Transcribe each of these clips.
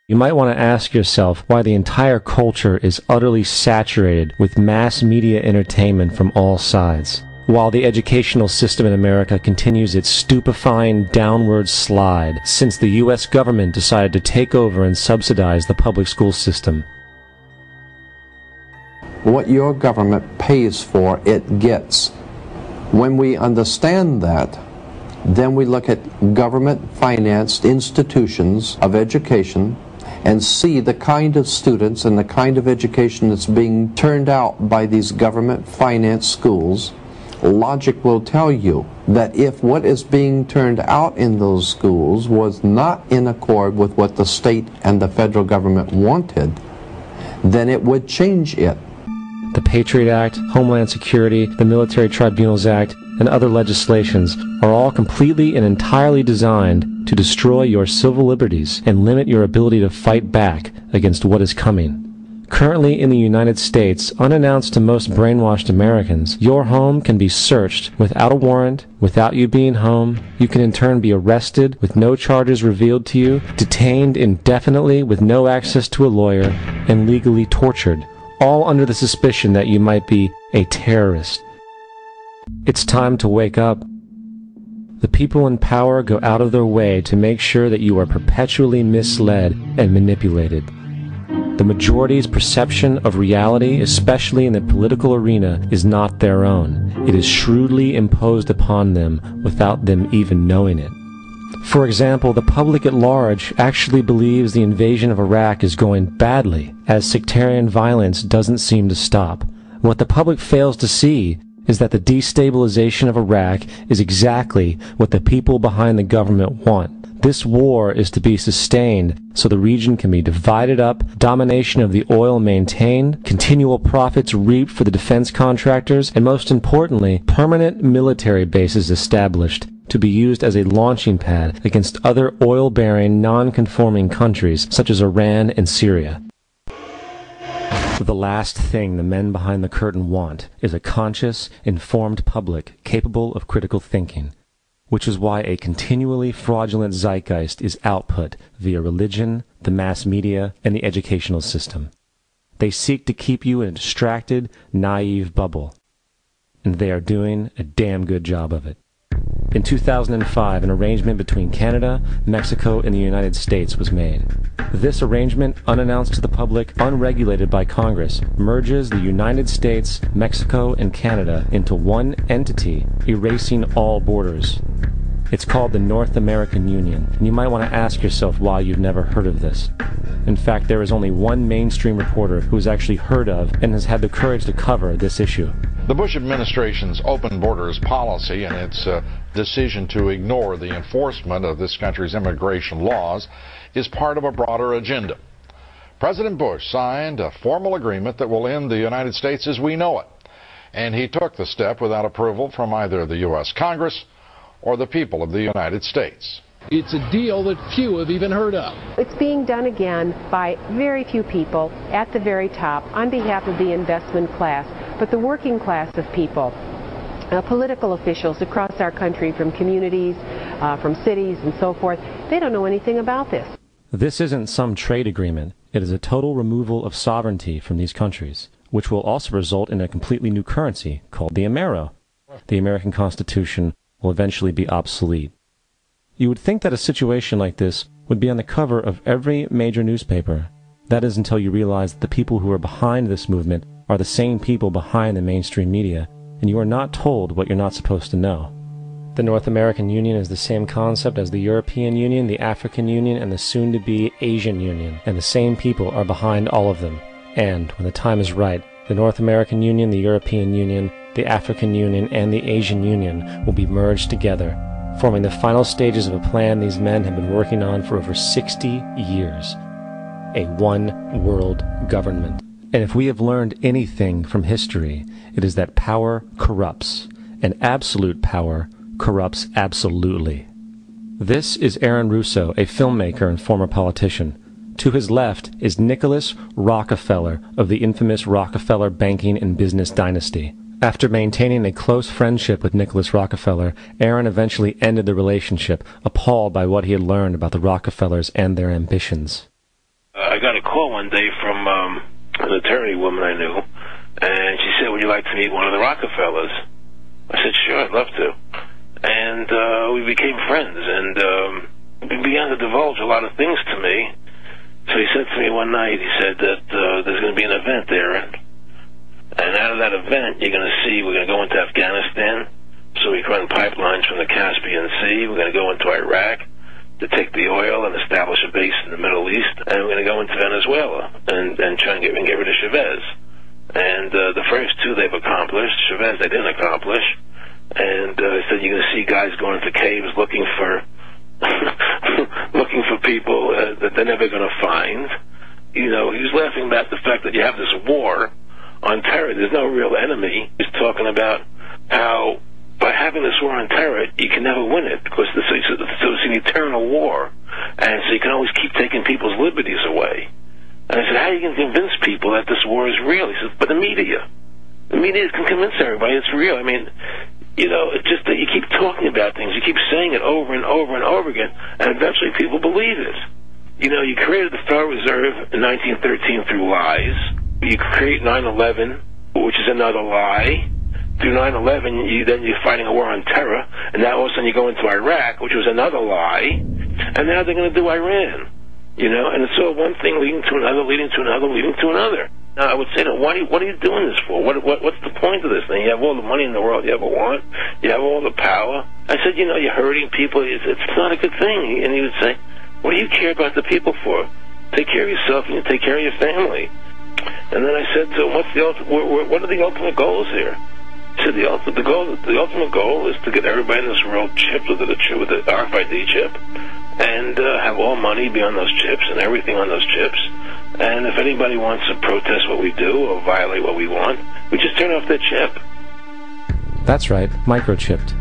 You might want to ask yourself why the entire culture is utterly saturated with mass media entertainment from all sides, while the educational system in America continues its stupefying downward slide since the U.S. government decided to take over and subsidize the public school system. What your government pays for, it gets. When we understand that, then we look at government-financed institutions of education and see the kind of students and the kind of education that's being turned out by these government-financed schools. Logic will tell you that if what is being turned out in those schools was not in accord with what the state and the federal government wanted, then it would change it. The Patriot Act, Homeland Security, the Military Tribunals Act, and other legislations are all completely and entirely designed to destroy your civil liberties and limit your ability to fight back against what is coming. Currently in the United States, unannounced to most brainwashed Americans, your home can be searched without a warrant, without you being home. You can in turn be arrested with no charges revealed to you, detained indefinitely with no access to a lawyer, and legally tortured, all under the suspicion that you might be a terrorist. It's time to wake up. The people in power go out of their way to make sure that you are perpetually misled and manipulated. The majority's perception of reality, especially in the political arena, is not their own. It is shrewdly imposed upon them without them even knowing it. For example, the public at large actually believes the invasion of Iraq is going badly, as sectarian violence doesn't seem to stop. What the public fails to see is that the destabilization of Iraq is exactly what the people behind the government want. This war is to be sustained so the region can be divided up, domination of the oil maintained, continual profits reaped for the defense contractors, and most importantly, permanent military bases established to be used as a launching pad against other oil-bearing, non-conforming countries such as Iran and Syria. The last thing the men behind the curtain want is a conscious, informed public capable of critical thinking, which is why a continually fraudulent zeitgeist is output via religion, the mass media, and the educational system. They seek to keep you in a distracted, naive bubble, and they are doing a damn good job of it. In 2005, an arrangement between Canada, Mexico, and the United States was made. This arrangement, unannounced to the public, unregulated by Congress, merges the United States, Mexico, and Canada into one entity, erasing all borders. It's called the North American Union, and you might want to ask yourself why you've never heard of this. In fact, there is only one mainstream reporter who has actually heard of and has had the courage to cover this issue. The Bush administration's open borders policy and its decision to ignore the enforcement of this country's immigration laws is part of a broader agenda. President Bush signed a formal agreement that will end the United States as we know it, and he took the step without approval from either the U.S. Congress or the people of the United States. It's a deal that few have even heard of. It's being done again by very few people at the very top on behalf of the investment class, but the working class of people, political officials across our country, from communities, from cities and so forth, they don't know anything about this. This isn't some trade agreement. It is a total removal of sovereignty from these countries, which will also result in a completely new currency called the Amero. The American Constitution will eventually be obsolete. You would think that a situation like this would be on the cover of every major newspaper. That is until you realize that the people who are behind this movement are the same people behind the mainstream media, and you are not told what you're not supposed to know. The North American Union is the same concept as the European Union, the African Union, and the soon-to-be Asian Union, and the same people are behind all of them. And, when the time is right, the North American Union, the European Union, the African Union, and the Asian Union will be merged together, forming the final stages of a plan these men have been working on for over 60 years. A one-world government. And if we have learned anything from history, it is that power corrupts, and absolute power corrupts absolutely. This is Aaron Russo, a filmmaker and former politician. To his left is Nicholas Rockefeller of the infamous Rockefeller banking and business dynasty. After maintaining a close friendship with Nicholas Rockefeller, Aaron eventually ended the relationship, appalled by what he had learned about the Rockefellers and their ambitions. I got a call one day from an attorney woman I knew, and she said, would you like to meet one of the Rockefellers? I said, sure, I'd love to. And we became friends, and he began to divulge a lot of things to me. So he said to me one night, he said that there's going to be an event there, and out of that event, you're going to see we're going to go into Afghanistan, so we can run pipelines from the Caspian Sea. We're going to go into Iraq to take the oil and establish a base in the Middle East, and we're going to go into Venezuela and try and get rid of Chavez. And the first two they've accomplished. Chavez they didn't accomplish. And he said you're going to see guys going into caves looking for looking for people that they're never going to find. You know, he was laughing about the fact that you have this war on terror. There's no real enemy. He's talking about how by having this war on terror, you can never win it because it's an eternal war. And so you can always keep taking people's liberties away. And I said, how are you going to convince people that this war is real? He said, but the media can convince everybody it's real. I mean, you know, it's just that you keep talking about things, you keep saying it over and over and over again, and eventually people believe it. You know, you created the Federal Reserve in 1913 through lies. You create 9/11, which is another lie. Through 9/11, then you're fighting a war on terror, and now all of a sudden you go into Iraq, which was another lie, and now they're going to do Iran. You know, and it's all one thing leading to another, leading to another, leading to another. Now, I would say, what are you doing this for? What's the point of this thing? You have all the money in the world you ever want. You have all the power. I said, you know, you're hurting people. It's not a good thing. And he would say, what do you care about the people for? Take care of yourself and you take care of your family. And then I said to him, what are the ultimate goals here? He said, the ultimate goal is to get everybody in this world chipped with the RFID chip, and have all money be on those chips and everything on those chips. And if anybody wants to protest what we do or violate what we want, we just turn off their chip. That's right, microchipped.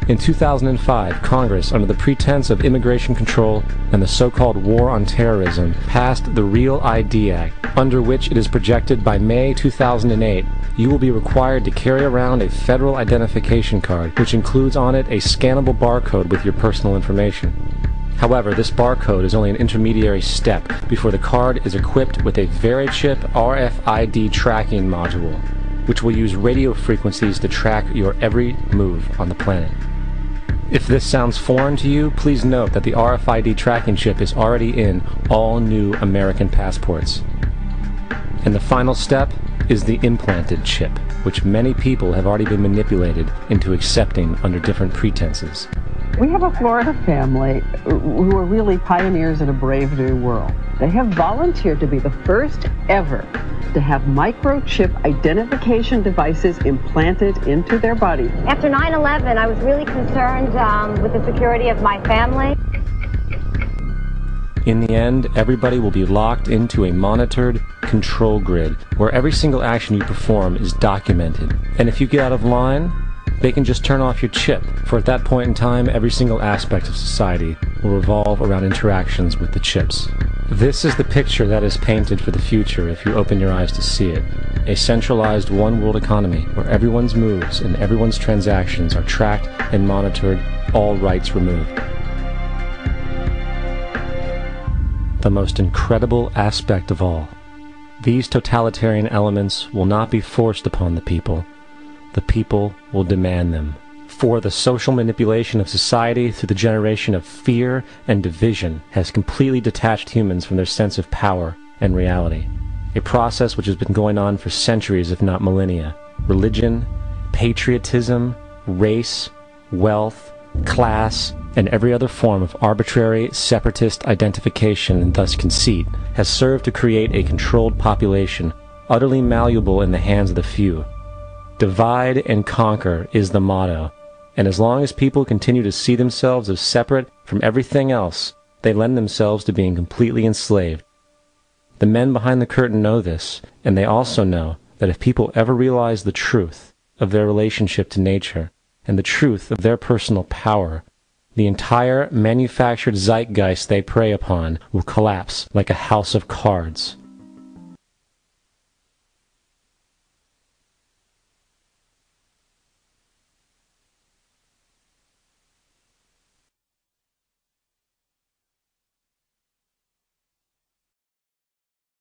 In 2005, Congress, under the pretense of immigration control and the so-called war on terrorism, passed the REAL ID Act, under which it is projected by May 2008, you will be required to carry around a federal identification card, which includes on it a scannable barcode with your personal information. However, this barcode is only an intermediary step before the card is equipped with a VeriChip RFID tracking module, which will use radio frequencies to track your every move on the planet. If this sounds foreign to you, please note that the RFID tracking chip is already in all new American passports. And the final step is the implanted chip, which many people have already been manipulated into accepting under different pretenses. We have a Florida family who are really pioneers in a brave new world. They have volunteered to be the first ever to have microchip identification devices implanted into their body. After 9/11, I was really concerned with the security of my family. In the end, everybody will be locked into a monitored control grid where every single action you perform is documented. And if you get out of line, they can just turn off your chip, for at that point in time, every single aspect of society will revolve around interactions with the chips. This is the picture that is painted for the future if you open your eyes to see it. A centralized one-world economy where everyone's moves and everyone's transactions are tracked and monitored, all rights removed. The most incredible aspect of all, these totalitarian elements will not be forced upon the people. The people will demand them. For the social manipulation of society through the generation of fear and division has completely detached humans from their sense of power and reality. A process which has been going on for centuries, if not millennia. Religion, patriotism, race, wealth, class, and every other form of arbitrary, separatist identification and thus conceit has served to create a controlled population, utterly malleable in the hands of the few. Divide and conquer is the motto, and as long as people continue to see themselves as separate from everything else, they lend themselves to being completely enslaved. The men behind the curtain know this, and they also know that if people ever realize the truth of their relationship to nature and the truth of their personal power, the entire manufactured zeitgeist they prey upon will collapse like a house of cards.